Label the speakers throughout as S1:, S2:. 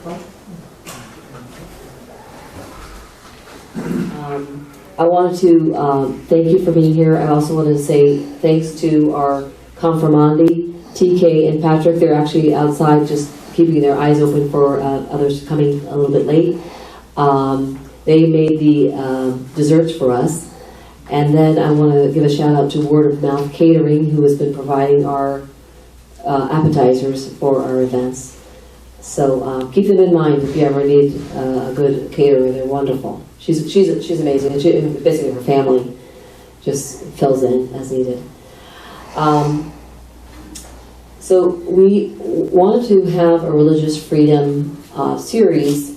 S1: I wanted to thank you for being here. I also wanted to say thanks to our confirmandi, TK and Patrick. They're actually outside just keeping their eyes open for others coming a little bit late. They made the desserts for us. And then I want to give a shout out to Word of Mouth Catering, who has been providing our appetizers for our events. So keep them in mind if you ever need a good caterer. They're wonderful. She's amazing, and basically her family just fills in as needed. So we wanted to have a religious freedom series,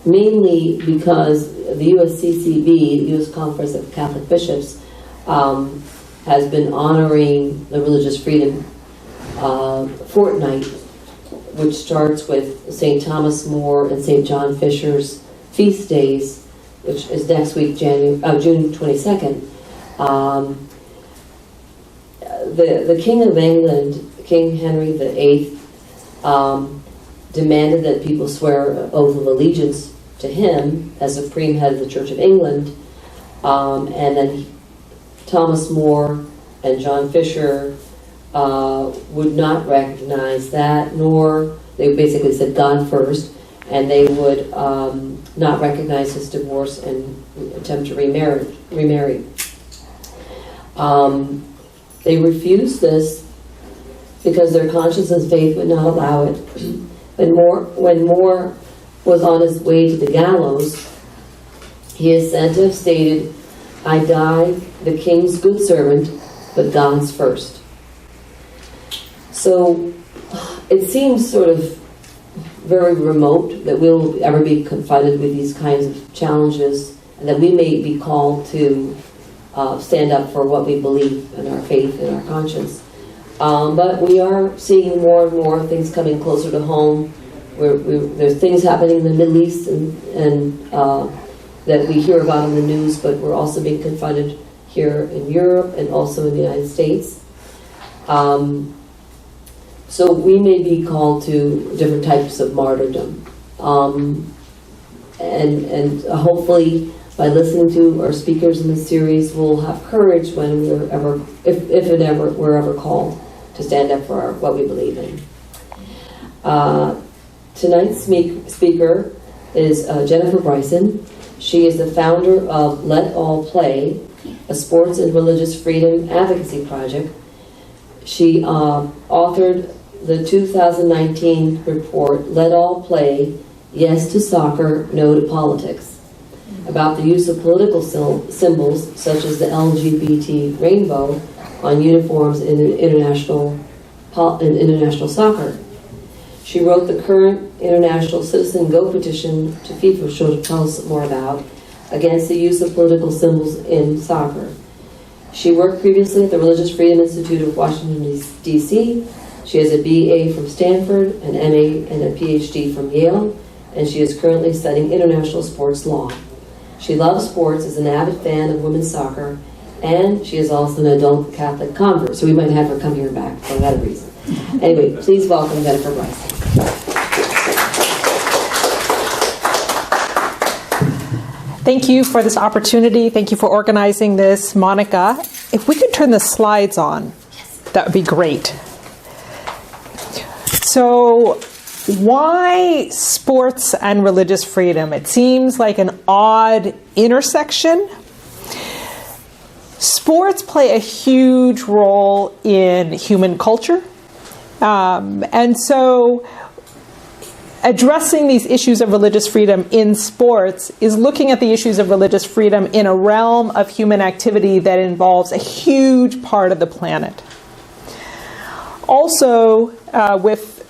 S1: mainly because the USCCB, the U.S. Conference of Catholic Bishops, has been honoring the religious freedom fortnight, which starts with St. Thomas More and St. John Fisher's feast days, which is next week, June 22nd. The King of England, King Henry VIII, demanded that people swear an oath of allegiance to him as supreme head of the Church of England, and then Thomas More and John Fisher would not recognize that, nor they basically said God first, and they would not recognize his divorce and attempt to remarry. They refused this because their conscience and faith would not allow it. When More was on his way to the gallows, he is said to have stated, "I die the king's good servant, but God's first." So it seems sort of very remote that we'll ever be confronted with these kinds of challenges, and that we may be called to stand up for what we believe in our faith and our conscience. But we are seeing more and more things coming closer to home. There's things happening in the Middle East and that we hear about in the news, but we're also being confronted here in Europe and also in the United States. So we may be called to different types of martyrdom. And hopefully by listening to our speakers in this series, we'll have courage when we're ever, if and ever, we're ever called to stand up for what we believe in. Tonight's speaker is Jennifer Bryson. She is the founder of Let All Play, a sports and religious freedom advocacy project. She authored the 2019 report, Let All Play, Yes to Soccer, No to Politics, about the use of political symbols such as the LGBT rainbow on uniforms in international soccer. She wrote the current International Citizen Go petition to FIFA, which she'll tell us more about, against the use of political symbols in soccer. She worked previously at the Religious Freedom Institute of Washington, D.C. She has a BA from Stanford, an MA and a PhD from Yale, and she is currently studying international sports law. She loves sports, is an avid fan of women's soccer, and she is also an adult Catholic convert, so we might have her come here back for that reason. Anyway, please welcome Jennifer Bryson.
S2: Thank you for this opportunity. Thank you for organizing this, Monica. If we could turn the slides on, that would be great. So, why sports and religious freedom? It seems like an odd intersection. Sports play a huge role in human culture. And so addressing these issues of religious freedom in sports is looking at the issues of religious freedom in a realm of human activity that involves a huge part of the planet. Also, with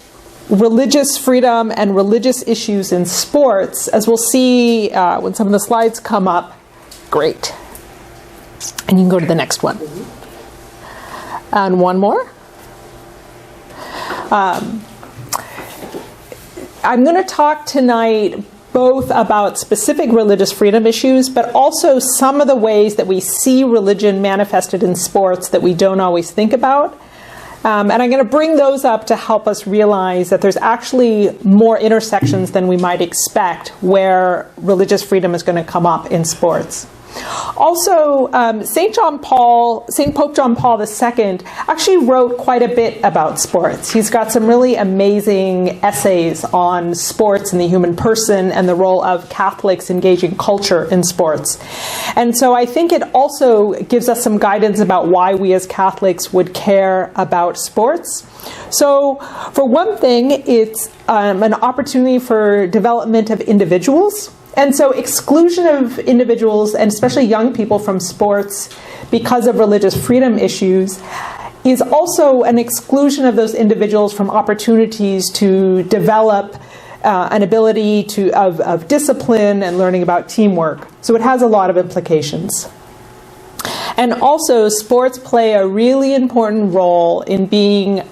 S2: religious freedom and religious issues in sports, as we'll see when some of the slides come up, great. And you can go to the next one. And one more. I'm going to talk tonight both about specific religious freedom issues, but also some of the ways that we see religion manifested in sports that we don't always think about. And I'm going to bring those up to help us realize that there's actually more intersections than we might expect where religious freedom is going to come up in sports. Also, St. Pope John Paul II actually wrote quite a bit about sports. He's got some really amazing essays on sports and the human person and the role of Catholics engaging culture in sports. And so I think it also gives us some guidance about why we as Catholics would care about sports. So, for one thing, it's an opportunity for development of individuals. And so exclusion of individuals, and especially young people, from sports because of religious freedom issues is also an exclusion of those individuals from opportunities to develop an ability of discipline and learning about teamwork. So it has a lot of implications. And also, sports play a really important role in being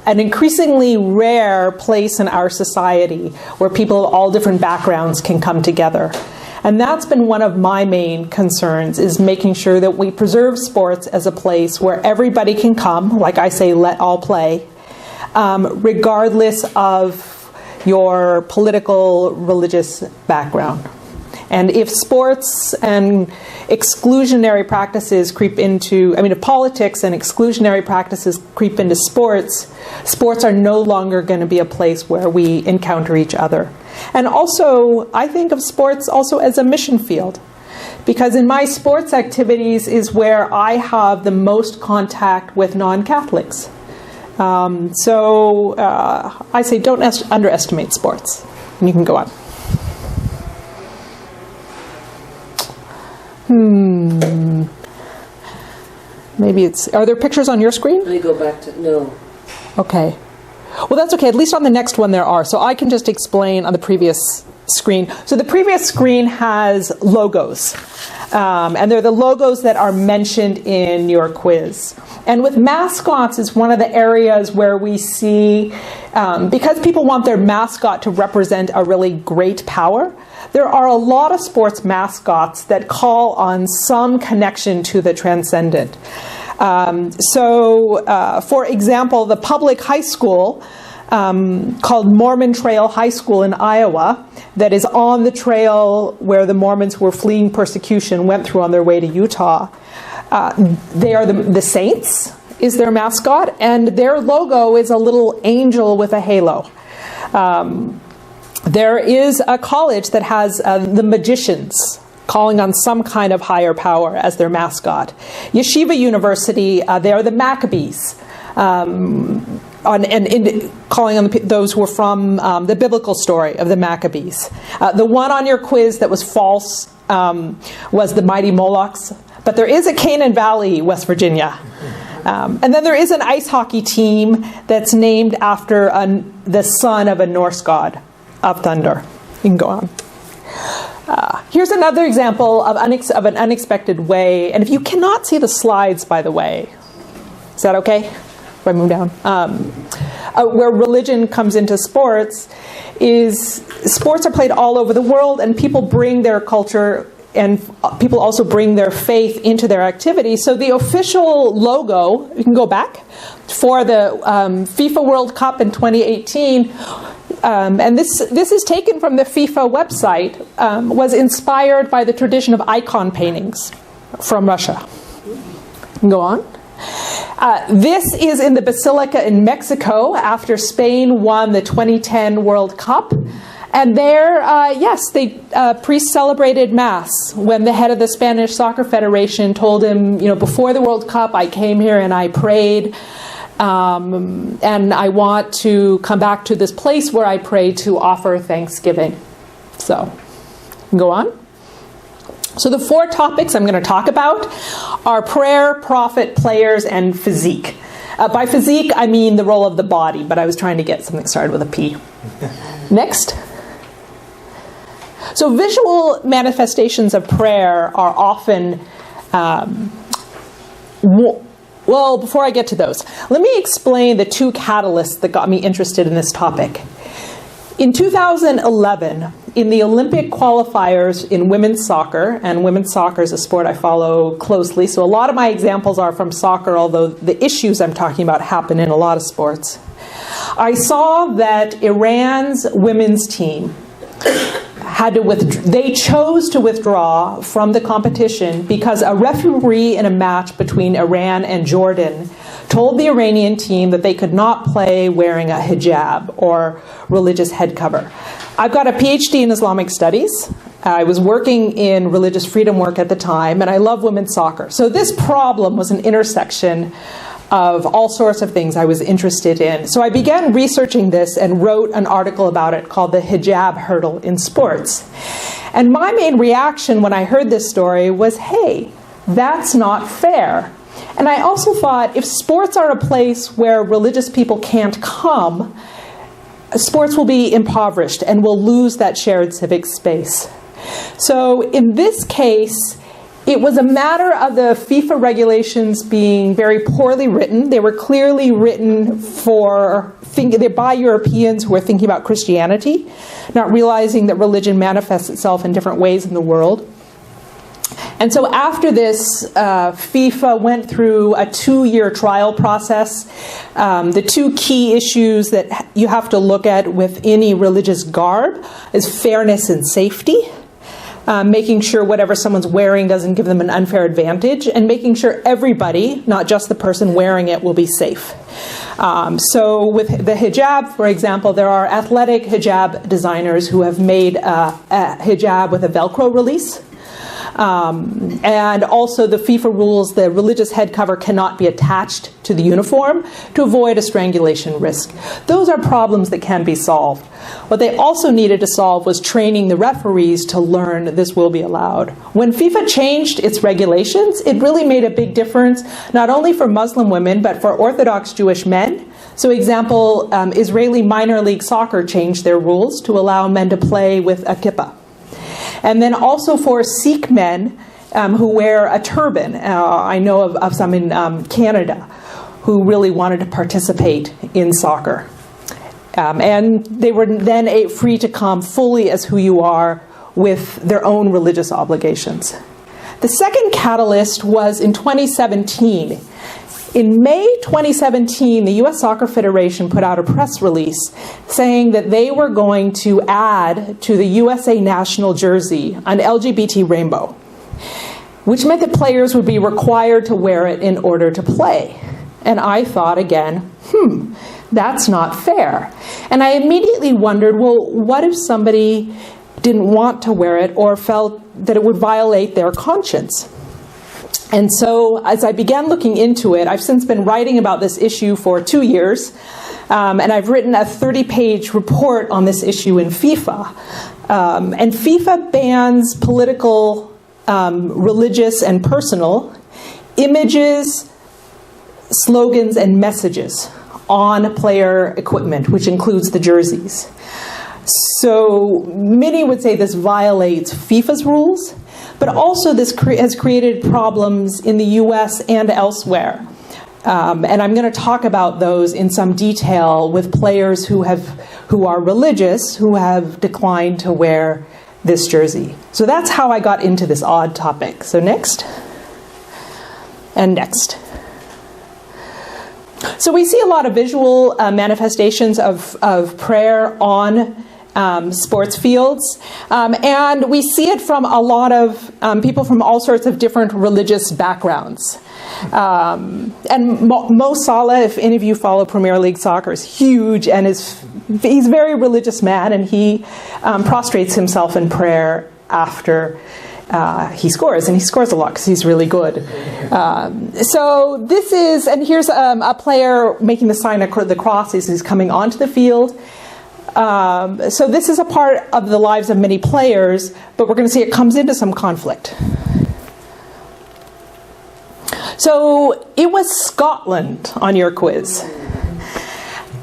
S2: an increasingly rare place in our society where people of all different backgrounds can come together. And that's been one of my main concerns, is making sure that we preserve sports as a place where everybody can come, like I say, let all play, regardless of your political, religious background. And if sports and exclusionary practices creep into, if politics and exclusionary practices creep into sports, sports are no longer going to be a place where we encounter each other. And also, I think of sports also as a mission field, because in my sports activities is where I have the most contact with non-Catholics. So I say don't underestimate sports. And you can go on. Maybe it's... Are there pictures on your screen?
S1: Let me go back to... No.
S2: Okay. Well, that's okay. At least on the next one there are. So I can just explain on the previous screen. So the previous screen has logos. And they're the logos that are mentioned in your quiz. And with mascots is one of the areas where we see, because people want their mascot to represent a really great power, there are a lot of sports mascots that call on some connection to the transcendent. For example, the public high school called Mormon Trail High School in Iowa, that is on the trail where the Mormons who were fleeing persecution went through on their way to Utah. They are the Saints is their mascot, and their logo is a little angel with a halo. There is a college that has the Magicians calling on some kind of higher power as their mascot. Yeshiva University, they are the Maccabees, calling on those who are from the biblical story of the Maccabees. The one on your quiz that was false was the Mighty Molochs, but there is a Canaan Valley, West Virginia. And then there is an ice hockey team that's named after the son of a Norse god of thunder. You can go on. Here's another example of an unexpected way. And if you cannot see the slides, by the way, is that okay? If I move down? Where religion comes into sports is sports are played all over the world, and people bring their culture, and people also bring their faith into their activity. So the official logo, you can go back, for the FIFA World Cup in 2018, and this is taken from the FIFA website, was inspired by the tradition of icon paintings from Russia. Go on. This is in the Basilica in Mexico after Spain won the 2010 World Cup. And there, they priests celebrated Mass when the head of the Spanish Soccer Federation told him, before the World Cup, I came here and I prayed, and I want to come back to this place where I pray to offer thanksgiving. So, go on. So the 4 topics I'm going to talk about are prayer, prophet, players, and physique. By physique, I mean the role of the body, but I was trying to get something started with a P. Next. So visual manifestations of prayer are often, well, before I get to those, let me explain the 2 catalysts that got me interested in this topic. In 2011, in the Olympic qualifiers in women's soccer, and women's soccer is a sport I follow closely, so a lot of my examples are from soccer, although the issues I'm talking about happen in a lot of sports. I saw that Iran's women's team they chose to withdraw from the competition because a referee in a match between Iran and Jordan told the Iranian team that they could not play wearing a hijab or religious head cover. I've got a PhD in Islamic studies. I was working in religious freedom work at the time, and I love women's soccer. So this problem was an intersection of all sorts of things I was interested in. So I began researching this and wrote an article about it called The Hijab Hurdle in Sports. And my main reaction when I heard this story was, hey, that's not fair. And I also thought, if sports are a place where religious people can't come, sports will be impoverished and will lose that shared civic space. So in this case, it was a matter of the FIFA regulations being very poorly written. They were clearly written by Europeans who were thinking about Christianity, not realizing that religion manifests itself in different ways in the world. And so after this, FIFA went through a 2-year trial process. The two key issues that you have to look at with any religious garb is fairness and safety. Making sure whatever someone's wearing doesn't give them an unfair advantage, and making sure everybody, not just the person wearing it, will be safe. So with the hijab, for example, there are athletic hijab designers who have made a hijab with a Velcro release. And also the FIFA rules, the religious head cover cannot be attached to the uniform to avoid a strangulation risk. Those are problems that can be solved. What they also needed to solve was training the referees to learn this will be allowed. When FIFA changed its regulations, it really made a big difference, not only for Muslim women, but for Orthodox Jewish men. So example, Israeli minor league soccer changed their rules to allow men to play with a kippah. And then also for Sikh men who wear a turban. I know of some in Canada who really wanted to participate in soccer. And they were then free to come fully as who you are with their own religious obligations. The second catalyst was in 2017. In May 2017, the U.S. Soccer Federation put out a press release saying that they were going to add to the USA national jersey an LGBT rainbow, which meant that players would be required to wear it in order to play. And I thought again, that's not fair. And I immediately wondered, well, what if somebody didn't want to wear it or felt that it would violate their conscience? And so as I began looking into it, I've since been writing about this issue for 2 years, and I've written a 30-page report on this issue in FIFA. And FIFA bans political, religious, and personal images, slogans, and messages on player equipment, which includes the jerseys. So many would say this violates FIFA's rules, but also this has created problems in the US and elsewhere. And I'm going to talk about those in some detail with players who are religious, who have declined to wear this jersey. So that's how I got into this odd topic. So next. And next. So we see a lot of visual manifestations of prayer on sports fields, and we see it from a lot of people from all sorts of different religious backgrounds. And Mo Salah, if any of you follow Premier League soccer, is huge, and he's a very religious man, and he prostrates himself in prayer after he scores, and he scores a lot because he's really good. So this is, and here's a player making the sign of the cross as he's coming onto the field. So this is a part of the lives of many players, but we're going to see it comes into some conflict. So it was Scotland on your quiz.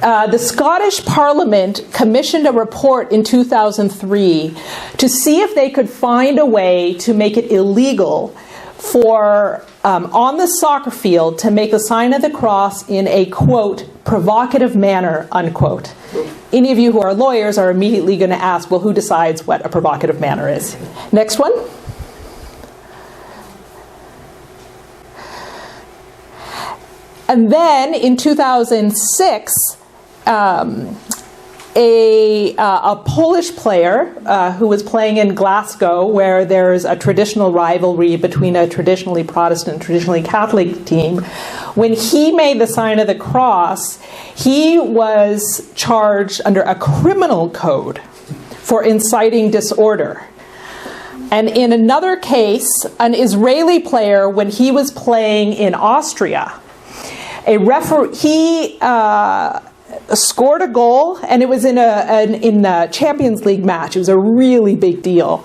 S2: The Scottish Parliament commissioned a report in 2003 to see if they could find a way to make it illegal for on the soccer field to make the sign of the cross in a, quote, provocative manner, unquote. Any of you who are lawyers are immediately going to ask, well, who decides what a provocative manner is? Next one. And then in 2006, a Polish player who was playing in Glasgow, where there's a traditional rivalry between a traditionally Protestant and traditionally Catholic team, when he made the sign of the cross, he was charged under a criminal code for inciting disorder. And in another case, an Israeli player, when he was playing in Austria, he scored a goal, and it was in a Champions League match. It was a really big deal.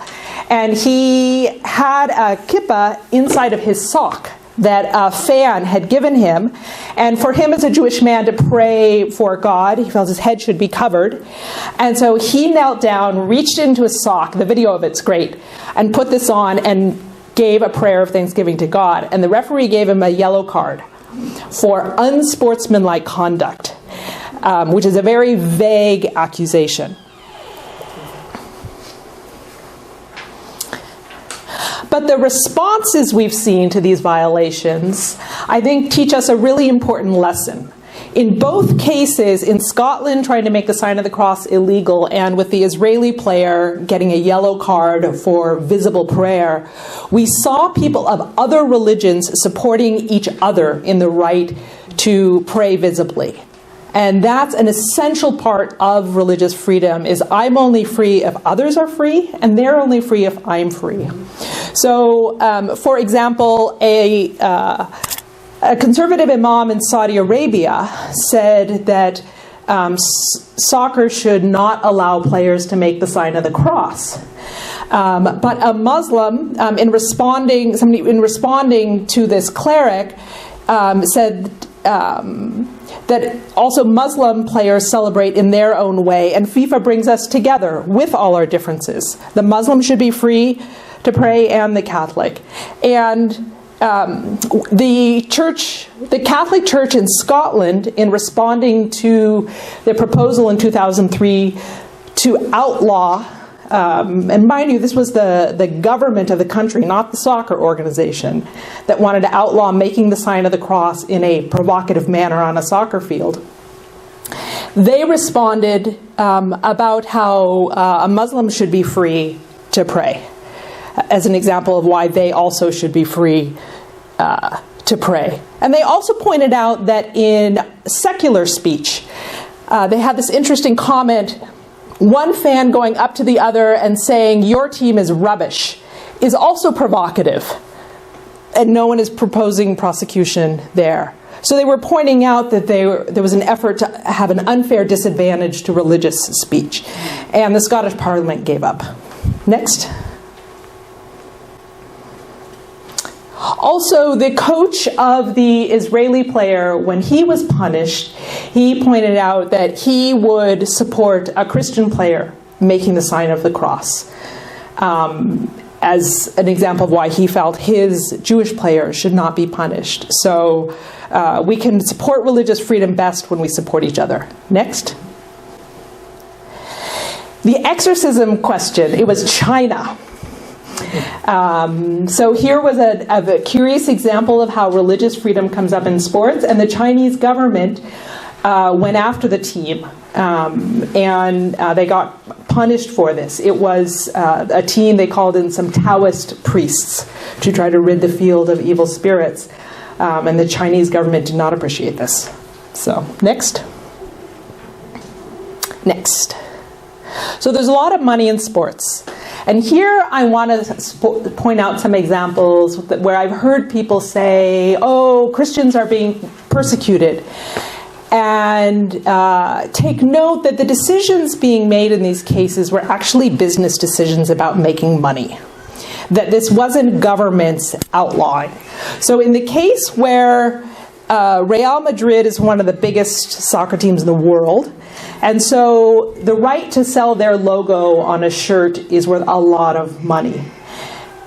S2: And he had a kippah inside of his sock that a fan had given him. And for him as a Jewish man to pray for God, he felt his head should be covered. And so he knelt down, reached into his sock, the video of it's great, and put this on and gave a prayer of thanksgiving to God. And the referee gave him a yellow card for unsportsmanlike conduct, which is a very vague accusation. But the responses we've seen to these violations, I think, teach us a really important lesson. In both cases, in Scotland trying to make the sign of the cross illegal, and with the Israeli player getting a yellow card for visible prayer, we saw people of other religions supporting each other in the right to pray visibly. And that's an essential part of religious freedom, is I'm only free if others are free, and they're only free if I'm free. So, for example, a conservative imam in Saudi Arabia said that soccer should not allow players to make the sign of the cross. But a Muslim, in responding to this cleric, said that also Muslim players celebrate in their own way, and FIFA brings us together with all our differences. The Muslim should be free to pray, and the Catholic. And the Catholic Church in Scotland, in responding to the proposal in 2003 to outlaw, and mind you, this was the government of the country, not the soccer organization, that wanted to outlaw making the sign of the cross in a provocative manner on a soccer field. They responded about how a Muslim should be free to pray, as an example of why they also should be free to pray. And they also pointed out that in secular speech, they had this interesting comment. One fan going up to the other and saying, "Your team is rubbish," is also provocative. And no one is proposing prosecution there. So they were pointing out that there was an effort to have an unfair disadvantage to religious speech. And the Scottish Parliament gave up. Next. Also, the coach of the Israeli player, when he was punished, he pointed out that he would support a Christian player making the sign of the cross, as an example of why he felt his Jewish player should not be punished. So we can support religious freedom best when we support each other. Next. The exorcism question. It was China. So here was a curious example of how religious freedom comes up in sports, and the Chinese government went after the team, and they got punished for this. It was a team, they called in some Taoist priests to try to rid the field of evil spirits, and the Chinese government did not appreciate this. So, next. Next. So there's a lot of money in sports. And here I want to point out some examples where I've heard people say, oh, Christians are being persecuted. And take note that the decisions being made in these cases were actually business decisions about making money. That this wasn't governments outlawing. So in the case where Real Madrid is one of the biggest soccer teams in the world, and so the right to sell their logo on a shirt is worth a lot of money.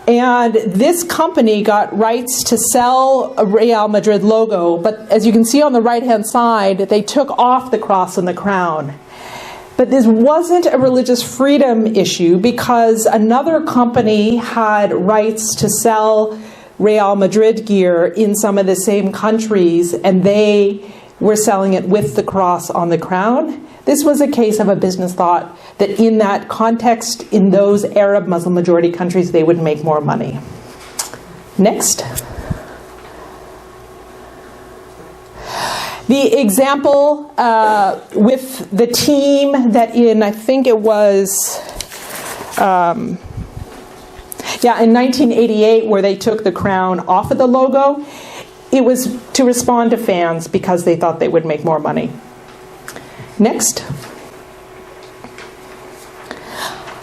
S2: And this company got rights to sell a Real Madrid logo, but as you can see on the right-hand side, they took off the cross and the crown. But this wasn't a religious freedom issue because another company had rights to sell Real Madrid gear in some of the same countries, and they were selling it with the cross on the crown. This was a case of a business thought that in that context, in those Arab Muslim majority countries, they would make more money. Next. The example with the team that in, I think it was, in 1988, where they took the crown off of the logo, it was to respond to fans because they thought they would make more money. Next.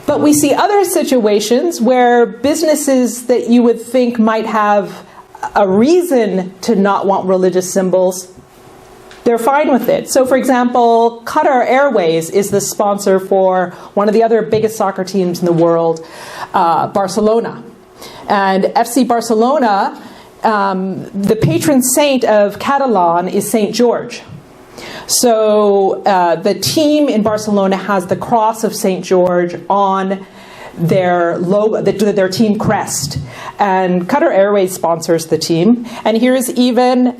S2: But we see other situations where businesses that you would think might have a reason to not want religious symbols, they're fine with it. So for example, Qatar Airways is the sponsor for one of the other biggest soccer teams in the world, Barcelona. And FC Barcelona, the patron saint of Catalan is St. George. So the team in Barcelona has the cross of St. George on their logo, their team crest. And Qatar Airways sponsors the team. And here's even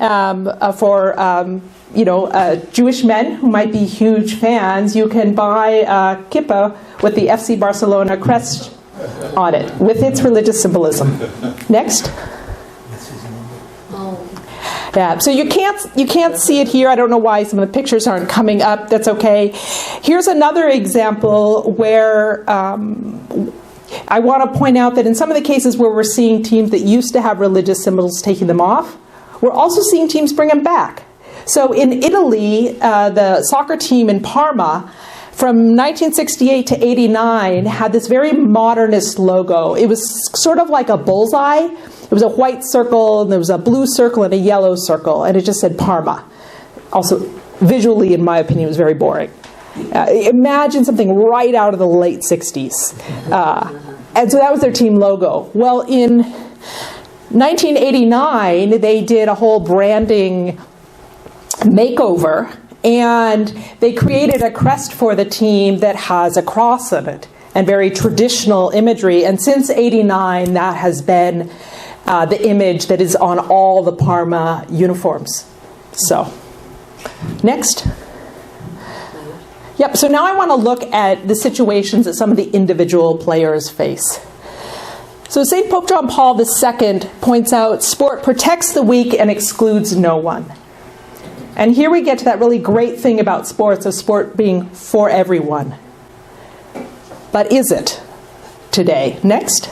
S2: for Jewish men who might be huge fans, you can buy a kippah with the FC Barcelona crest on it, with its religious symbolism. Next. Yeah, so you can't see it here. I don't know why some of the pictures aren't coming up. That's okay. Here's another example where I want to point out that in some of the cases where we're seeing teams that used to have religious symbols taking them off, we're also seeing teams bring them back. So in Italy, the soccer team in Parma, from 1968 to 89, had this very modernist logo. It was sort of like a bullseye. It was a white circle, and there was a blue circle and a yellow circle, and it just said Parma. Also, visually, in my opinion, it was very boring. Imagine something right out of the late 60s. And so that was their team logo. Well, in 1989, they did a whole branding makeover, and they created a crest for the team that has a cross on it and very traditional imagery. And since 89, that has been the image that is on all the Parma uniforms. So, next. Yep, so now I want to look at the situations that some of the individual players face. So St. Pope John Paul II points out, sport protects the weak and excludes no one. And here we get to that really great thing about sports, of sport being for everyone. But is it today? Next.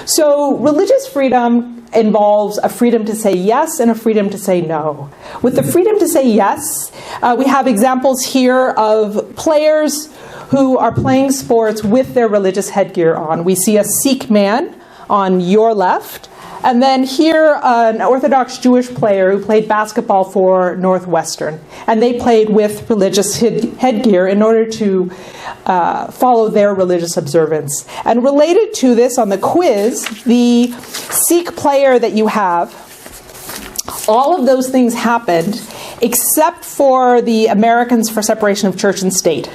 S2: So religious freedom involves a freedom to say yes and a freedom to say no. With the freedom to say yes, we have examples here of players who are playing sports with their religious headgear on. We see a Sikh man on your left, and then here an Orthodox Jewish player who played basketball for Northwestern. And they played with religious headgear in order to follow their religious observance. And related to this on the quiz, the Sikh player that you have, all of those things happened except for the Americans for Separation of Church and State.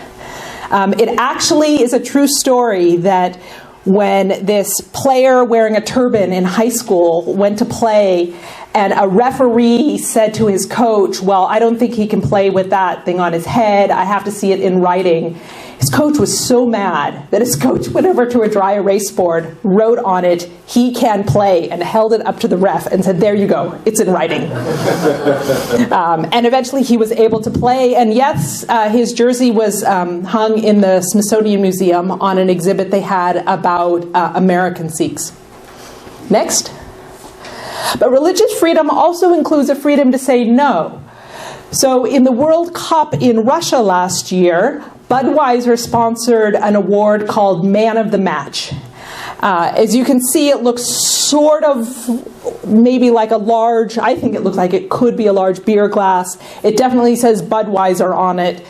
S2: It actually is a true story that when this player wearing a turban in high school went to play, and a referee said to his coach, well, I don't think he can play with that thing on his head. I have to see it in writing. His coach was so mad that his coach went over to a dry erase board, wrote on it, he can play, and held it up to the ref and said, there you go, it's in writing. And eventually he was able to play. And yes, his jersey was hung in the Smithsonian Museum on an exhibit they had about American Sikhs. Next. But religious freedom also includes a freedom to say no. So in the World Cup in Russia last year, Budweiser sponsored an award called Man of the Match. As you can see, it looks sort of maybe like a large, I think it looks like it could be a large beer glass. It definitely says Budweiser on it.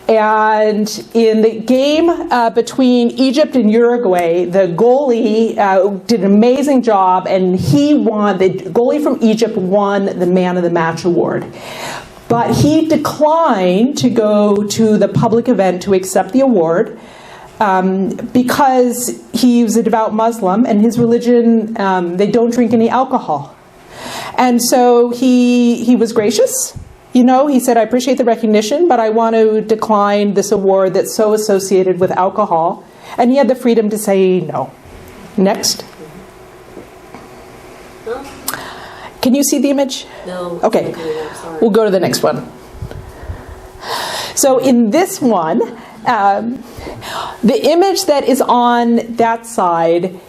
S2: And in the game between Egypt and Uruguay, the goalie did an amazing job, and he won. The goalie from Egypt won the Man of the Match award. But he declined to go to the public event to accept the award because he was a devout Muslim, and his religion, they don't drink any alcohol. And so he was gracious. You know, he said, I appreciate the recognition, but I want to decline this award that's so associated with alcohol. And he had the freedom to say no. Next. Can you see the image?
S1: No.
S2: Okay. We'll go to the next one. So in this one, the image that is on that side,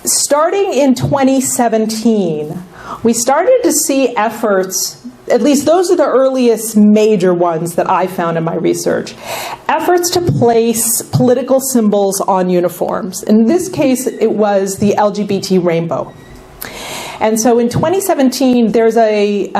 S2: starting in 2017, we started to see efforts, at least those are the earliest major ones that I found in my research, efforts to place political symbols on uniforms. In this case, it was the LGBT rainbow. And so in 2017, there's a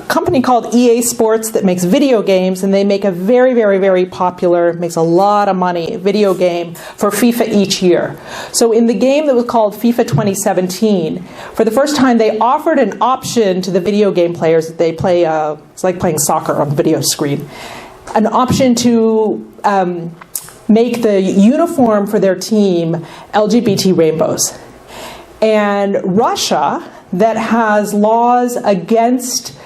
S2: company called EA Sports that makes video games, and they make a very, very, very popular, makes a lot of money, video game for FIFA each year. So in the game that was called FIFA 2017, for the first time they offered an option to the video game players that they play, it's like playing soccer on a video screen, an option to make the uniform for their team LGBT rainbows. And Russia, that has laws against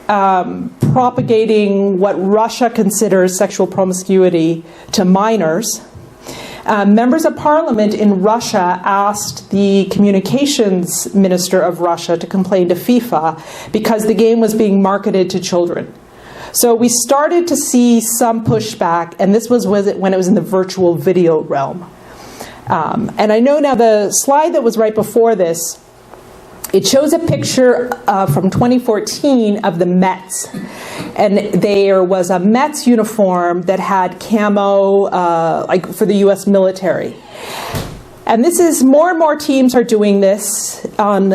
S2: propagating what Russia considers sexual promiscuity to minors, members of parliament in Russia asked the communications minister of Russia to complain to FIFA because the game was being marketed to children. So we started to see some pushback, and this was when it was in the virtual video realm. And I know now the slide that was right before this, it shows a picture from 2014 of the Mets. And there was a Mets uniform that had camo, like for the US military. And this is, more and more teams are doing this on,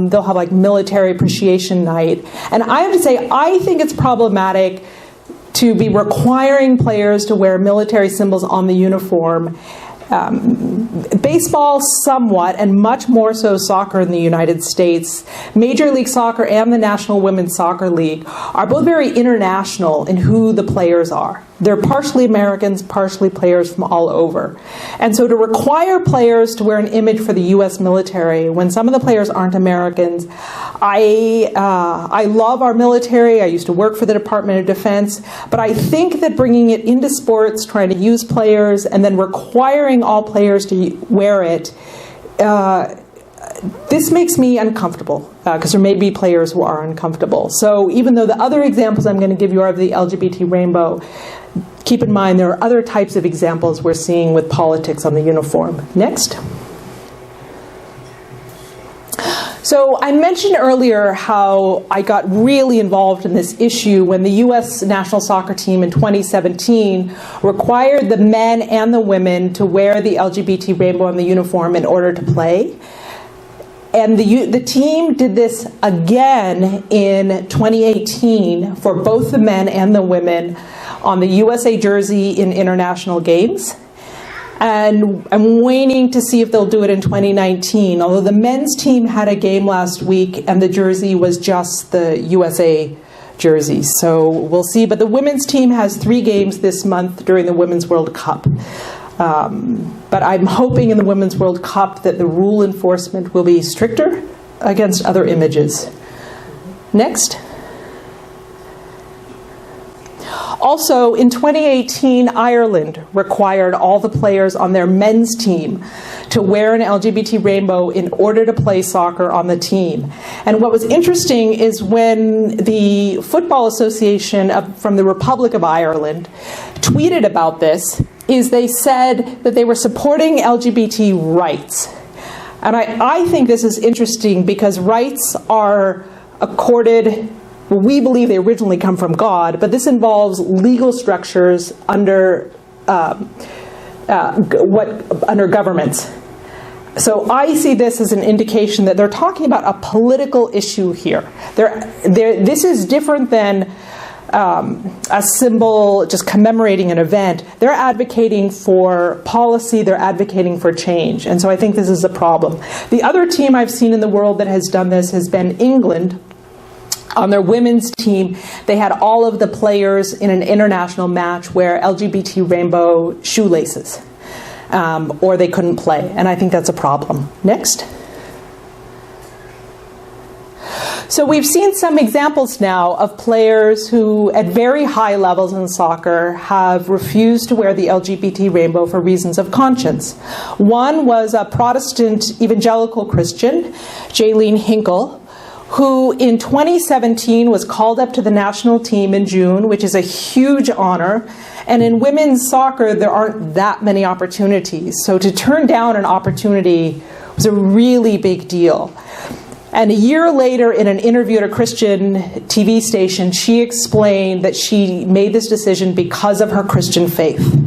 S2: they'll have like military appreciation night. And I have to say, I think it's problematic to be requiring players to wear military symbols on the uniform. Baseball somewhat, and much more so soccer in the United States. Major League Soccer and the National Women's Soccer League are both very international in who the players are. They're partially Americans, partially players from all over. And so to require players to wear an image for the U.S. military when some of the players aren't Americans, I love our military. I used to work for the Department of Defense. But I think that bringing it into sports, trying to use players, and then requiring all players to wear it, this makes me uncomfortable because there may be players who are uncomfortable. So even though the other examples I'm going to give you are of the LGBT rainbow, keep in mind there are other types of examples we're seeing with politics on the uniform. Next. So I mentioned earlier how I got really involved in this issue when the U.S. national soccer team in 2017 required the men and the women to wear the LGBT rainbow on the uniform in order to play. And the team did this again in 2018 for both the men and the women on the USA jersey in international games. And I'm waiting to see if they'll do it in 2019, although the men's team had a game last week and the jersey was just the USA jersey. So we'll see. But the women's team has 3 games this month during the Women's World Cup. But I'm hoping in the Women's World Cup that the rule enforcement will be stricter against other images. Next. Also, in 2018, Ireland required all the players on their men's team to wear an LGBT rainbow in order to play soccer on the team. And what was interesting is when the Football Association from the Republic of Ireland tweeted about this, is they said that they were supporting LGBT rights. And I think this is interesting because rights are accorded, well, we believe they originally come from God, but this involves legal structures under under governments. So I see this as an indication that they're talking about a political issue here. This is different than a symbol just commemorating an event. They're advocating for policy, they're advocating for change. And so I think this is a problem. The other team I've seen in the world that has done this has been England. On their women's team, they had all of the players in an international match wear LGBT rainbow shoelaces, or they couldn't play. And I think that's a problem. Next. So we've seen some examples now of players who, at very high levels in soccer, have refused to wear the LGBT rainbow for reasons of conscience. One was a Protestant evangelical Christian, Jaylene Hinkle, who in 2017 was called up to the national team in June, which is a huge honor. And in women's soccer, there aren't that many opportunities. So to turn down an opportunity was a really big deal. And a year later, in an interview at a Christian TV station, she explained that she made this decision because of her Christian faith.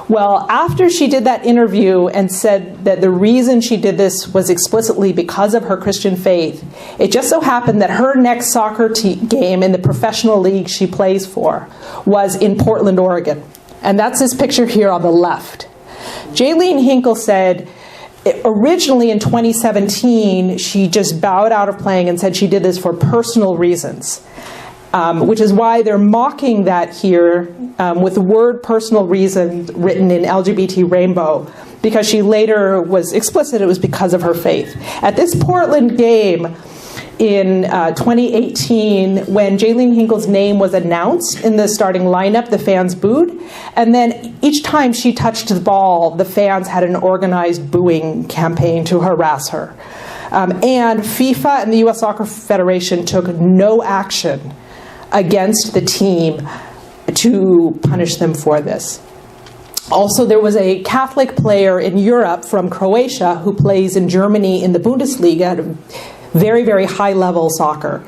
S2: Well, after she did that interview and said that the reason she did this was explicitly because of her Christian faith, it just so happened that her next soccer game in the professional league she plays for was in Portland, Oregon. And that's this picture here on the left. Jaylene Hinkle said, originally in 2017, she just bowed out of playing and said she did this for personal reasons, which is why they're mocking that here with the word personal reason written in LGBT rainbow, because she later was explicit it was because of her faith. At this Portland game in 2018, when Jaylene Hinkle's name was announced in the starting lineup, the fans booed. And then each time she touched the ball, the fans had an organized booing campaign to harass her. And FIFA and the U.S. Soccer Federation took no action against the team to punish them for this. Also, there was a Catholic player in Europe from Croatia who plays in Germany in the Bundesliga, very, very high-level soccer.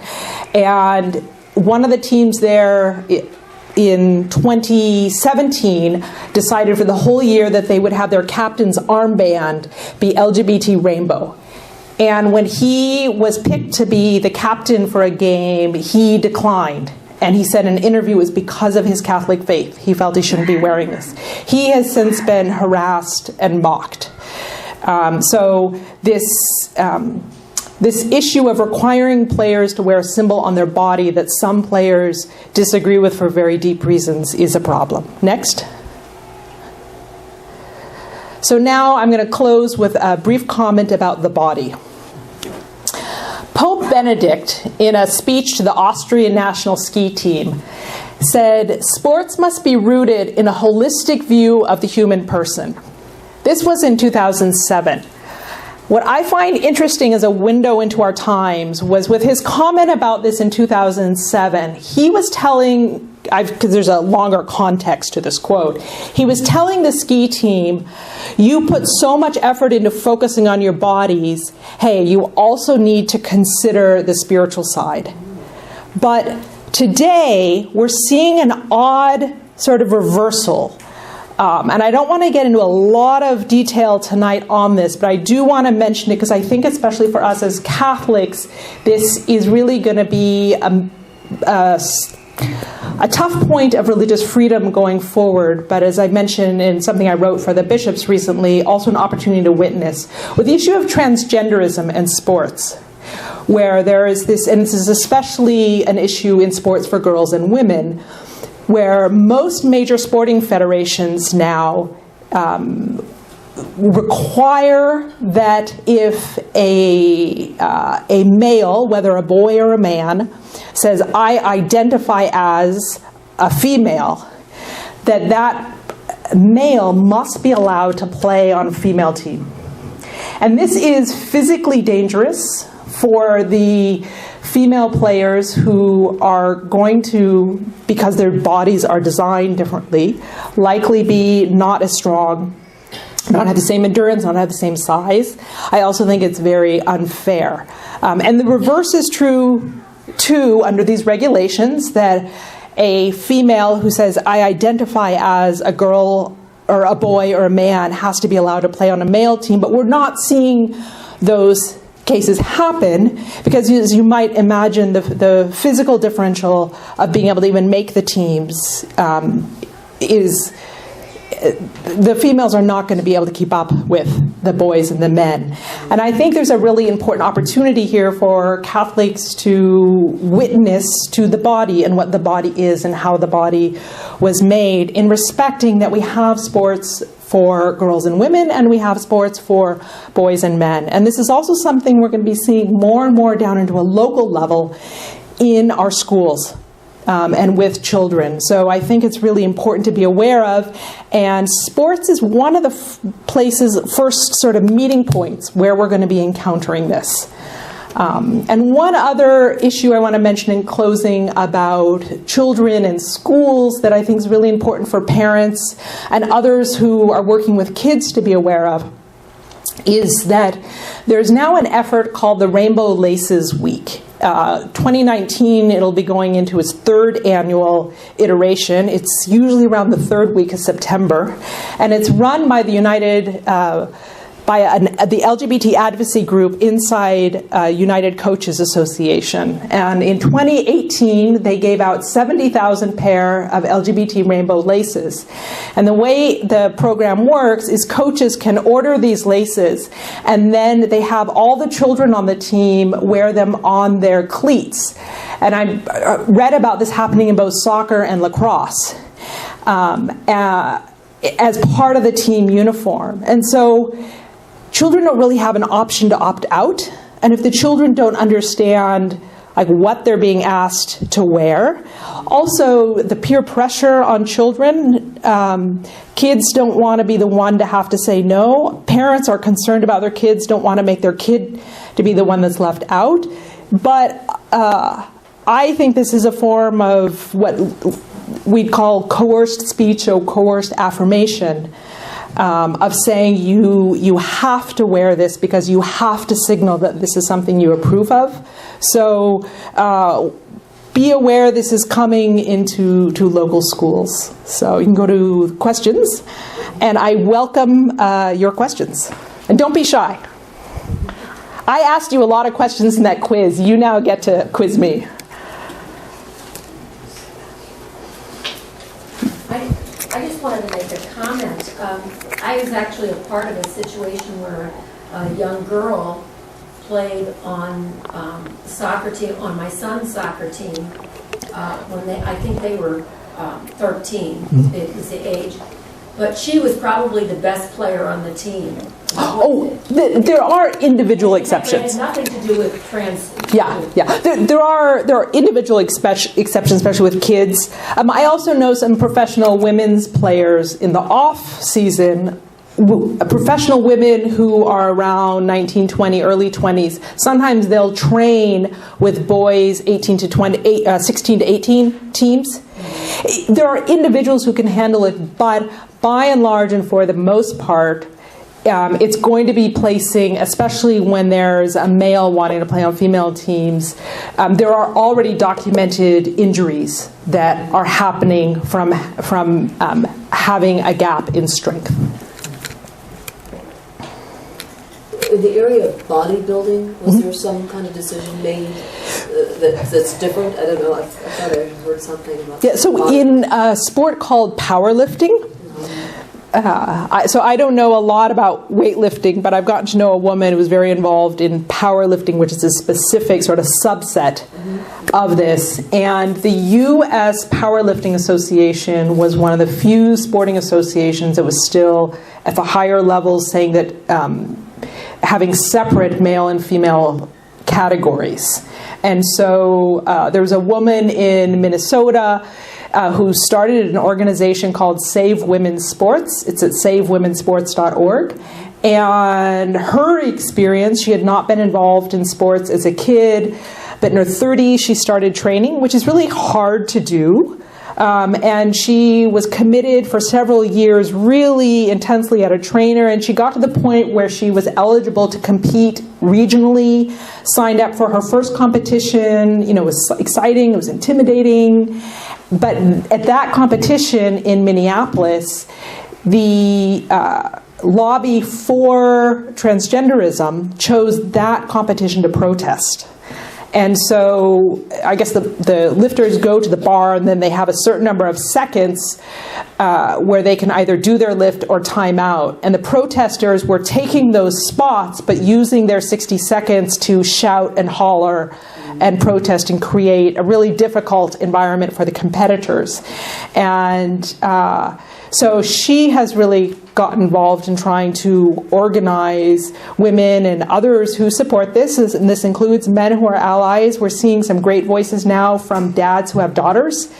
S2: And one of the teams there in 2017 decided for the whole year that they would have their captain's armband be LGBT rainbow. And when he was picked to be the captain for a game, he declined. And he said in an interview it was because of his Catholic faith. He felt he shouldn't be wearing this. He has since been harassed and mocked. So this issue of requiring players to wear a symbol on their body that some players disagree with for very deep reasons is a problem. Next. So now I'm going to close with a brief comment about the body. Pope Benedict, in a speech to the Austrian national ski team, said, "Sports must be rooted in a holistic view of the human person." This was in 2007. What I find interesting as a window into our times was with his comment about this in 2007, he was telling, because there's a longer context to this quote, he was telling the ski team, you put so much effort into focusing on your bodies, hey, you also need to consider the spiritual side. But today, we're seeing an odd sort of reversal. And I don't want to get into a lot of detail tonight on this, but I do want to mention it because I think especially for us as Catholics, this is really going to be a tough point of religious freedom going forward. But as I mentioned in something I wrote for the bishops recently, also an opportunity to witness with the issue of transgenderism and sports, where there is this, and this is especially an issue in sports for girls and women, where most major sporting federations now require that if a male, whether a boy or a man, says, I identify as a female, that male must be allowed to play on a female team. And this is physically dangerous for the female players who are going to, because their bodies are designed differently, likely be not as strong, not have the same endurance, not have the same size. I also think it's very unfair. And the reverse is true, too, under these regulations, that a female who says, I identify as a girl or a boy or a man has to be allowed to play on a male team, but we're not seeing those cases happen, because as you might imagine, the physical differential of being able to even make the teams is the females are not going to be able to keep up with the boys and the men. And I think there's a really important opportunity here for Catholics to witness to the body and what the body is and how the body was made, in respecting that we have sports for girls and women and we have sports for boys and men. And this is also something we're going to be seeing more and more down into a local level in our schools. And with children. So I think it's really important to be aware of. And sports is one of the places, first sort of meeting points where we're going to be encountering this. And one other issue I want to mention in closing about children and schools that I think is really important for parents and others who are working with kids to be aware of is that there's now an effort called the Rainbow Laces Week. 2019, it'll be going into its third annual iteration. It's usually around the third week of September, and it's run by the the LGBT advocacy group inside United Coaches Association. And in 2018, they gave out 70,000 pair of LGBT rainbow laces. And the way the program works is coaches can order these laces, and then they have all the children on the team wear them on their cleats. And I read about this happening in both soccer and lacrosse as part of the team uniform. And so children don't really have an option to opt out, and if the children don't understand what they're being asked to wear, also the peer pressure on children, kids don't want to be the one to have to say no. Parents are concerned about their kids, don't want to make their kid to be the one that's left out. But I think this is a form of what we'd call coerced speech or coerced affirmation. Of saying you have to wear this because you have to signal that this is something you approve of. So be aware this is coming into local schools. So you can go to questions, and I welcome your questions. And don't be shy. I asked you a lot of questions in that quiz. You now get to quiz me.
S3: I just wanted to make a comment. I was actually a part of a situation where a young girl played on soccer team, on my son's soccer team, when I think they were 13, it was the age. But she was probably the best player on the team.
S2: There are individual exceptions.
S3: It had nothing to do with trans.
S2: Yeah. There are individual exceptions, especially with kids. I also know some professional women's players in the off season. Professional women who are around 19, 20, early 20s. Sometimes they'll train with boys 16 to 18 teams. There are individuals who can handle it, but by and large and for the most part, it's going to be placing, especially when there's a male wanting to play on female teams, there are already documented injuries that are happening from having a gap in strength.
S1: In the area of bodybuilding, was there some kind of decision made that's different? I don't know. I thought I heard something about that.
S2: So in a sport called powerlifting, so I don't know a lot about weightlifting, but I've gotten to know a woman who was very involved in powerlifting, which is a specific sort of subset of this. And the U.S. Powerlifting Association was one of the few sporting associations that was still at the higher levels saying that having separate male and female categories. And so there was a woman in Minnesota who started an organization called Save Women's Sports. It's at savewomensports.org. And her experience, she had not been involved in sports as a kid, but in her 30s she started training, which is really hard to do. And she was committed for several years really intensely at a trainer, and she got to the point where she was eligible to compete regionally, signed up for her first competition. You know, it was exciting, it was intimidating. But at that competition in Minneapolis, the lobby for transgenderism chose that competition to protest. And so I guess the lifters go to the bar, and then they have a certain number of seconds where they can either do their lift or time out. And the protesters were taking those spots, but using their 60 seconds to shout and holler and protest and create a really difficult environment for the competitors. And so she has really gotten involved in trying to organize women and others who support this, and this includes men who are allies. We're seeing some great voices now from dads who have daughters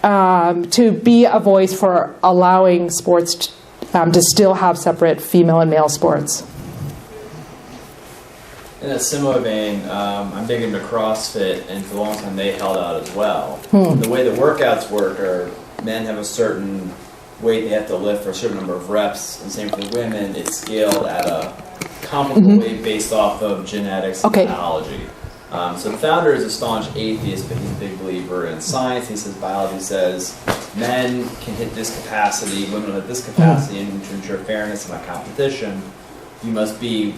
S2: to be a voice for allowing sports to still have separate female and male sports.
S4: In a similar vein, I'm big into CrossFit, and for a long time they held out as well. The way the workouts work are men have a certain weight they have to lift for a certain number of reps, and same for women. It's scaled at a comparable weight based off of genetics and biology. So the founder is a staunch atheist, but he's a big believer in science. He says biology says men can hit this capacity, women will hit this capacity, and to ensure fairness in a competition, you must be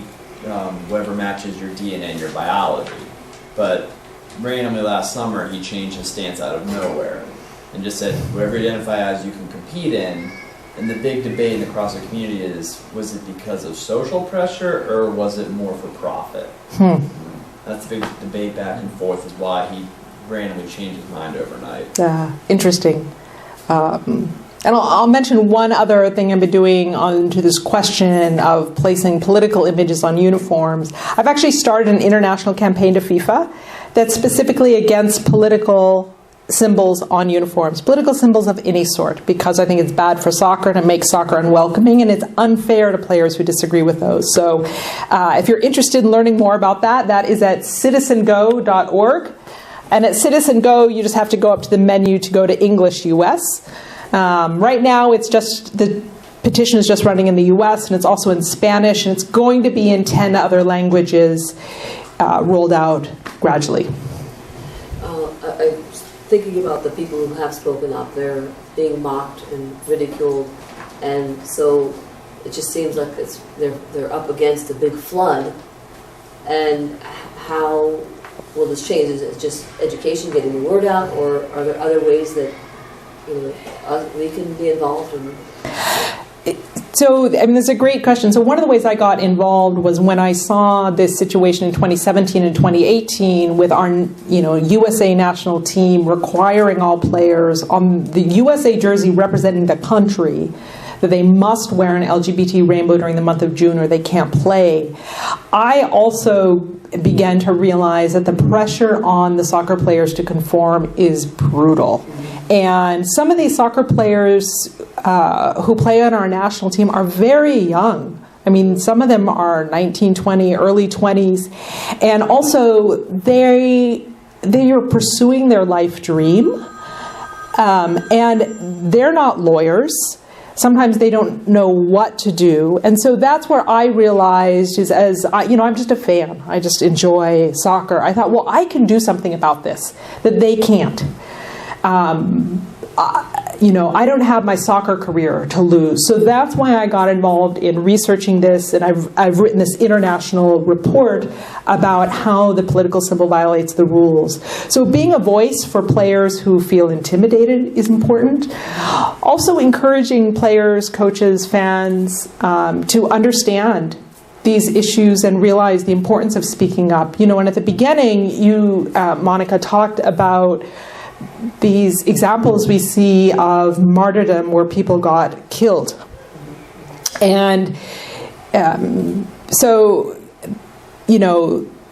S4: whatever matches your DNA and your biology. But randomly last summer, he changed his stance out of nowhere and just said, whatever you identify as, you can compete in. And the big debate in the CrossFit community is, was it because of social pressure or was it more for profit? That's the big debate back and forth, is why he randomly changed his mind overnight.
S2: Interesting. And I'll mention one other thing I've been doing on to this question of placing political images on uniforms. I've actually started an international campaign to FIFA that's specifically against political symbols on uniforms, political symbols of any sort, because I think it's bad for soccer and it makes soccer unwelcoming, and it's unfair to players who disagree with those. So if you're interested in learning more about that, that is at citizengo.org. And at Citizen Go, you just have to go up to the menu to go to English US. Right now, it's just the petition is just running in the US, and it's also in Spanish, and it's going to be in 10 other languages rolled out gradually.
S1: Thinking about the people who have spoken up, they're being mocked and ridiculed, and so it just seems like they're up against a big flood. And how will this change? Is it just education, getting the word out, or are there other ways that we can be involved in?
S2: So, I mean, that's a great question. So one of the ways I got involved was when I saw this situation in 2017 and 2018 with our, USA national team requiring all players on the USA jersey representing the country that they must wear an LGBT rainbow during the month of June or they can't play. I also began to realize that the pressure on the soccer players to conform is brutal. And some of these soccer players who play on our national team are very young. I mean, some of them are 19, 20, early 20s. And also, they are pursuing their life dream. And they're not lawyers. Sometimes they don't know what to do. And so that's where I realized is I'm just a fan. I just enjoy soccer. I thought, well, I can do something about this that they can't. I don't have my soccer career to lose. So that's why I got involved in researching this, and I've written this international report about how the political symbol violates the rules. So being a voice for players who feel intimidated is important. Also encouraging players, coaches, fans to understand these issues and realize the importance of speaking up. And at the beginning, you, Monica, talked about these examples we see of martyrdom where people got killed. And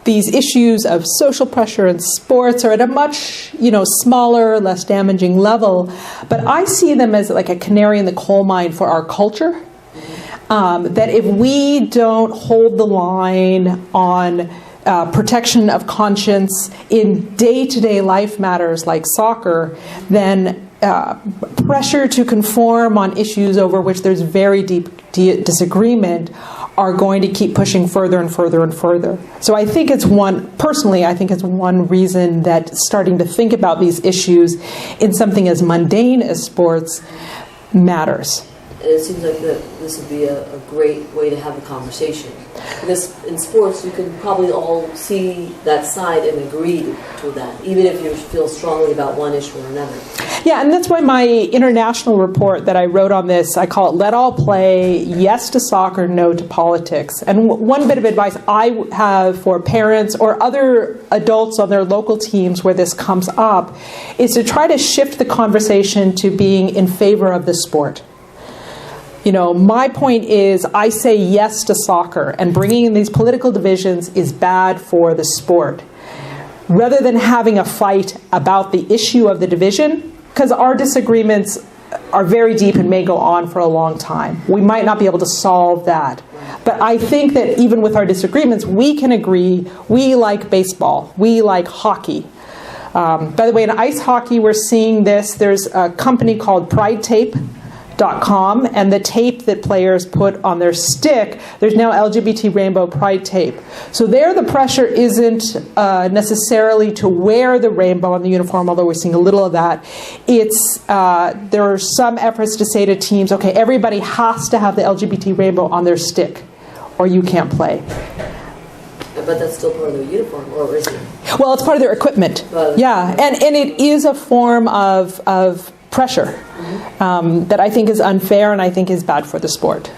S2: these issues of social pressure in sports are at a much, smaller, less damaging level. But I see them as like a canary in the coal mine for our culture. That if we don't hold the line on protection of conscience in day-to-day life matters like soccer, then pressure to conform on issues over which there's very deep disagreement are going to keep pushing further and further and further. So I think it's one reason that starting to think about these issues in something as mundane as sports matters.
S1: it seems like this would be a great way to have a conversation. Because in sports, you can probably all see that side and agree to that, even if you feel strongly about one issue or another.
S2: Yeah, and that's why my international report that I wrote on this, I call it Let All Play, Yes to Soccer, No to Politics. And one bit of advice I have for parents or other adults on their local teams where this comes up is to try to shift the conversation to being in favor of the sport. You know, my point is I say yes to soccer, and bringing in these political divisions is bad for the sport. Rather than having a fight about the issue of the division, because our disagreements are very deep and may go on for a long time. We might not be able to solve that. But I think that even with our disagreements, we can agree we like baseball, we like hockey. By the way, in ice hockey, we're seeing this. There's a company called PrideTape.com, and the tape that players put on their stick, there's now LGBT rainbow pride tape. So there the pressure isn't necessarily to wear the rainbow on the uniform, although we're seeing a little of that. It's there are some efforts to say to teams, okay, everybody has to have the LGBT rainbow on their stick, or you can't play.
S1: But that's still part of their uniform, or is it?
S2: Well, it's part of their equipment. Yeah, and it is a form of pressure that I think is unfair and I think is bad for the sport.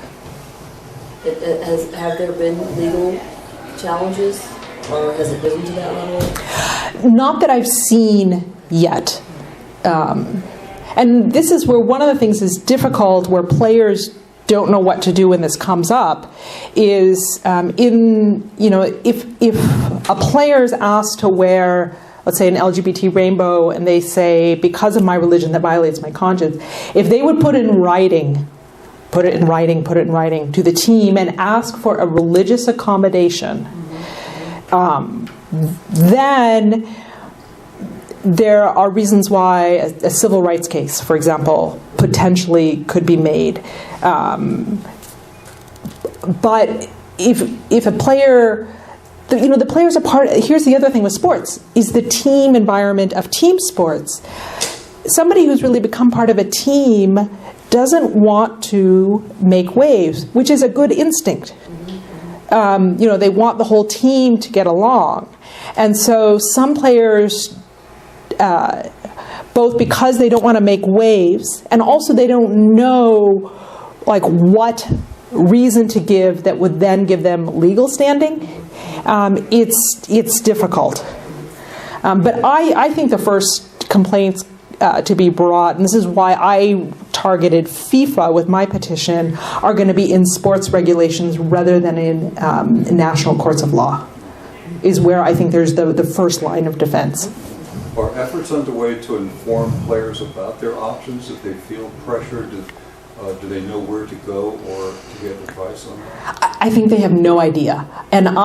S1: Have there been legal challenges, or has it risen to that level?
S2: Not that I've seen yet. And this is where one of the things is difficult, where players don't know what to do when this comes up, is if a player is asked to wear, let's say, an LGBT rainbow, and they say, because of my religion that violates my conscience, if they would put it in writing to the team and ask for a religious accommodation, then there are reasons why a civil rights case, for example, potentially could be made. But if a player, the players are part. Here's the other thing with sports, is the team environment of team sports. Somebody who's really become part of a team doesn't want to make waves, which is a good instinct. They want the whole team to get along. And so some players, both because they don't want to make waves, and also they don't know what reason to give that would then give them legal standing. It's difficult. But I think the first complaints to be brought, and this is why I targeted FIFA with my petition, are going to be in sports regulations rather than in national courts of law, is where I think there's the first line of defense.
S5: Are efforts underway to inform players about their options if they feel pressured? Do they know where to go or to get advice on that?
S2: I think they have no idea. And if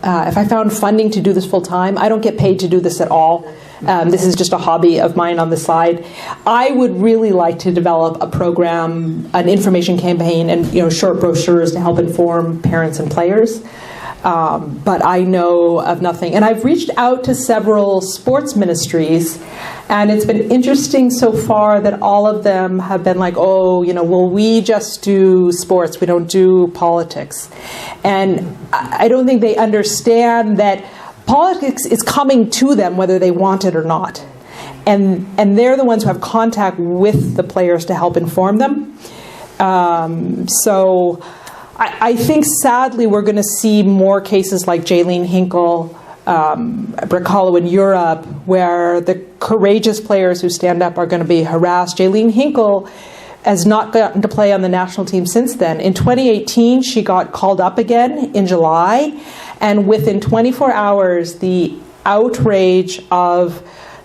S2: I found funding to do this full time, I don't get paid to do this at all. This is just a hobby of mine on the side. I would really like to develop a program, an information campaign, and short brochures to help inform parents and players. But I know of nothing. And I've reached out to several sports ministries, and it's been interesting so far that all of them have been like, well, we just do sports, we don't do politics. And I don't think they understand that politics is coming to them whether they want it or not. And they're the ones who have contact with the players to help inform them. So I think, sadly, we're going to see more cases like Jaylene Hinkle, Bricolo in Europe, where the courageous players who stand up are going to be harassed. Jaylene Hinkle has not gotten to play on the national team since then. In 2018, she got called up again in July, and within 24 hours, the outrage of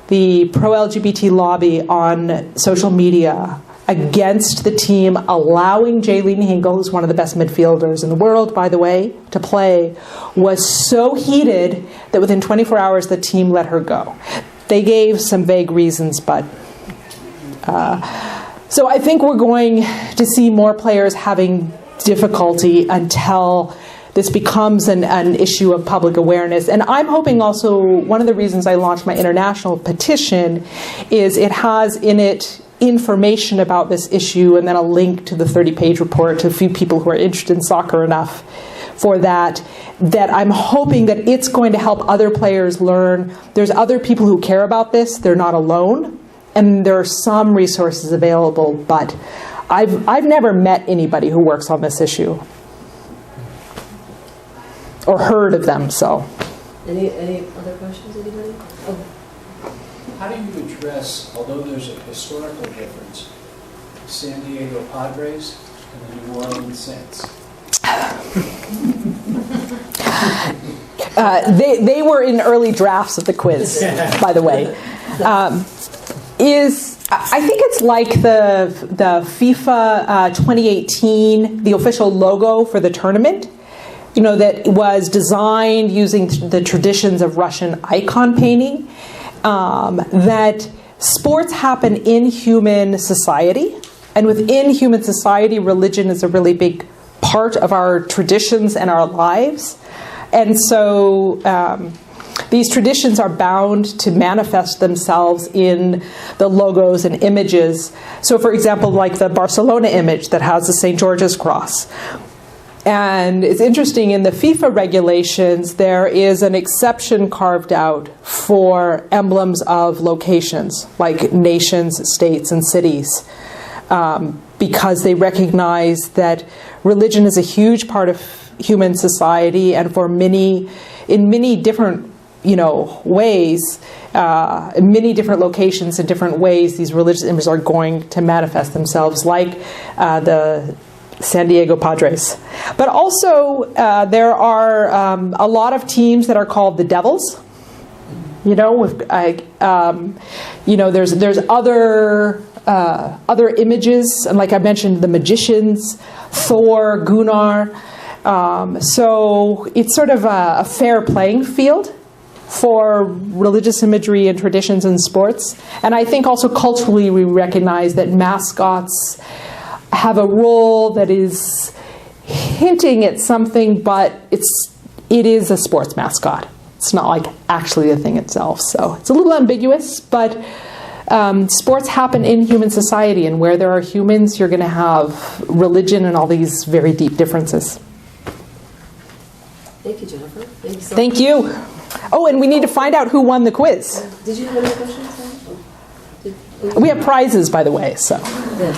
S2: the pro-LGBT lobby on social media against the team allowing Jaylene Hinkle, who's one of the best midfielders in the world, by the way, to play, was so heated that within 24 hours the team let her go. They gave some vague reasons, but so I think we're going to see more players having difficulty until this becomes an issue of public awareness. And I'm hoping also, one of the reasons I launched my international petition is it has in it information about this issue, and then a link to the 30-page report to a few people who are interested in soccer enough for that I'm hoping that it's going to help other players learn there's other people who care about this, they're not alone, and there are some resources available, but I've never met anybody who works on this issue or heard of them, so.
S1: Any other questions, anybody? Oh.
S6: How do you address, although there's a historical difference, San Diego Padres and the New Orleans Saints?
S2: They were in early drafts of the quiz, by the way. I think it's like the FIFA 2018, the official logo for the tournament, that was designed using the traditions of Russian icon painting, that sports happen in human society, and within human society, religion is a really big part of our traditions and our lives. And so these traditions are bound to manifest themselves in the logos and images. So for example, like the Barcelona image that has the St. George's cross. And it's interesting, in the FIFA regulations, there is an exception carved out for emblems of locations, like nations, states, and cities, because they recognize that religion is a huge part of human society, and in many different ways, in many different locations in different ways, these religious images are going to manifest themselves, like the San Diego Padres. But also, there are a lot of teams that are called the Devils. There's other images, and like I mentioned, the magicians, Thor, Gunnar. So it's sort of a fair playing field for religious imagery and traditions in sports. And I think also culturally we recognize that mascots have a role that is hinting at something, but it is a sports mascot. It's not like actually the thing itself. So it's a little ambiguous, but sports happen in human society, and where there are humans, you're going to have religion and all these very deep differences.
S1: Thank you, Jennifer. Thank you so
S2: Thank
S1: much.
S2: you. Oh, and we need to find out who won the quiz.
S1: Did you have any questions?
S2: We have prizes, by the way, so
S1: Yes.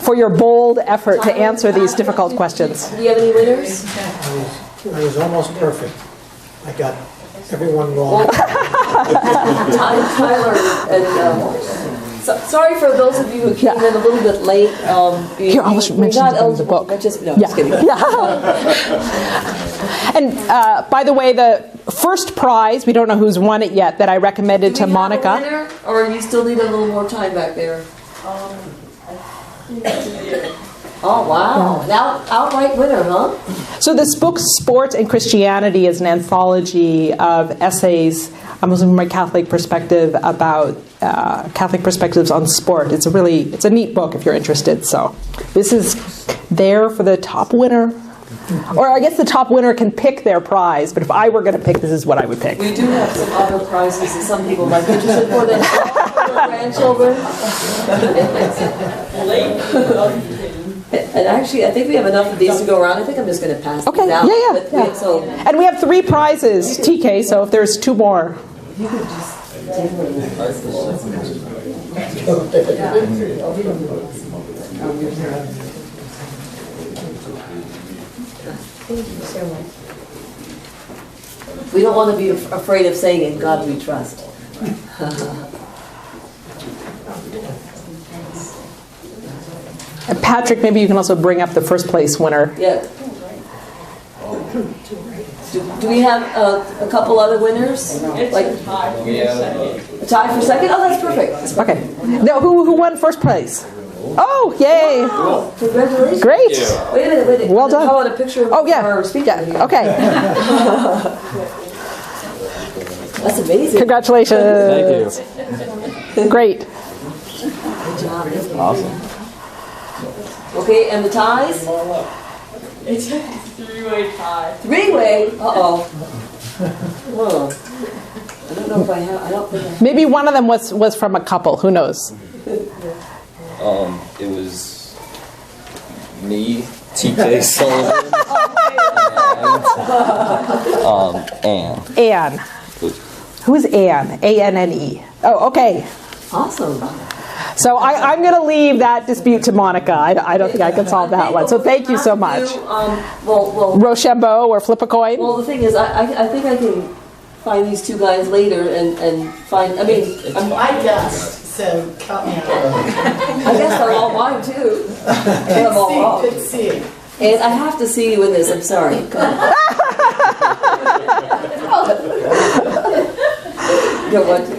S2: for your bold effort to answer these difficult questions.
S1: Do you have any winners?
S7: I was almost perfect. I got everyone wrong.
S1: Tyler and sorry for those of you who came in a little bit late.
S2: Here, I'll just mention the book.
S1: Just
S2: Yeah.
S1: kidding.
S2: And by the way, the first prize, we don't know who's won it yet, that I recommended to Monica.
S1: Do we have a winner, or you still need a little more time back there? Oh, wow. Now, outright winner, huh?
S2: So this book, Sport and Christianity, is an anthology of essays, from my Catholic perspective, about Catholic perspectives on sport. It's a neat book if you're interested. So this is there for the top winner. Or I guess the top winner can pick their prize, but if I were going to pick, this is what I would pick.
S1: We do have some other prizes that some people might be interested for their grandchildren. And actually, I think we have enough of these to go around. I think I'm just going to pass
S2: Okay,
S1: these out.
S2: yeah. And we have 3 prizes, TK, so if there's 2 more.
S1: You could just take one of these. Thank you so much. We don't want to be afraid of saying, "In God we trust."
S2: And Patrick, maybe you can also bring up the first place winner.
S1: Yeah. Do we have a couple other winners? Like a tie for second? Oh, that's perfect.
S2: Okay. Now, who won first place? Oh, yay!
S1: Wow. Congratulations.
S2: Great.
S1: Wait a minute.
S2: Well done.
S1: How about a picture of our speaker?
S2: Yeah. Okay.
S1: That's amazing.
S2: Congratulations.
S4: Thank you.
S2: Great.
S1: Good job.
S4: Awesome.
S1: Okay, and the ties?
S8: It's a 3-way tie.
S1: 3-way? Uh-oh. Oh. I don't know if I have. I don't think I have.
S2: Maybe one of them was from a couple. Who knows?
S9: It was me, TK Sullivan, and Anne.
S2: Anne. Who is Anne? A-N-N-E. Oh, okay.
S1: Awesome.
S2: So I'm going to leave that dispute to Monica. I don't think I can solve that one. So thank you so much. Rochambeau or flip a coin?
S1: Well, the thing is, I think I can find these two guys later and find, I mean,
S10: I guess, so cut me out.
S1: I guess they're all mine too. And I'm all wrong.
S10: Good see.
S1: And I have to see you in this, I'm sorry. You don't want to.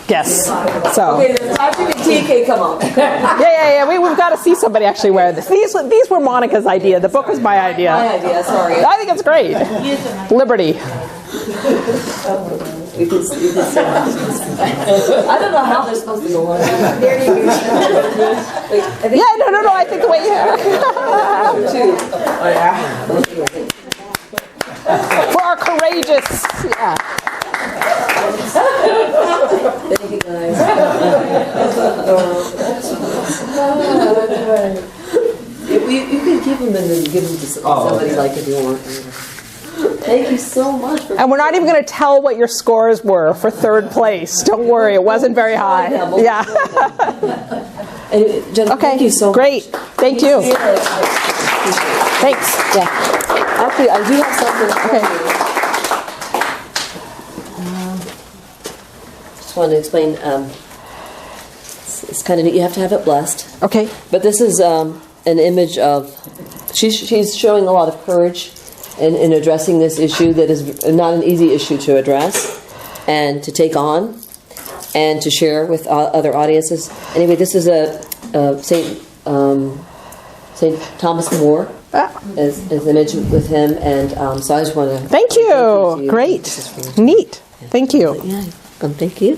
S2: Yes. So.
S1: Okay, there's Patrick and TK, come on.
S2: Yeah. We've got to see somebody actually wear this. These were Monica's idea. The book was my idea.
S1: My idea, sorry.
S2: I think it's great. Liberty.
S1: You can see. I don't know how they're supposed to go on. There you go.
S2: Yeah, no. I think the way you have.
S1: Oh, yeah.
S2: For our courageous. Yeah.
S1: Thank you, guys. You can keep them and then give them to somebody like if you want. Thank you so much.
S2: And we're not even going to tell what your scores were for third place. Don't worry, it wasn't very high. Yeah.
S1: Jennifer,
S2: Okay.
S1: thank you so much.
S2: Great. Thank you. Thanks.
S1: Yeah. Actually, I do have something.
S2: Okay.
S1: Just wanted to explain. It's kind of neat. You have to have it blessed.
S2: Okay.
S1: But this is an image of. She's showing a lot of courage in addressing this issue that is not an easy issue to address and to take on and to share with other audiences. Anyway, this is a St. Thomas More as an image with him, and so I just want to
S2: Thank you. Great. Neat. Thank you.
S1: Yeah, thank you.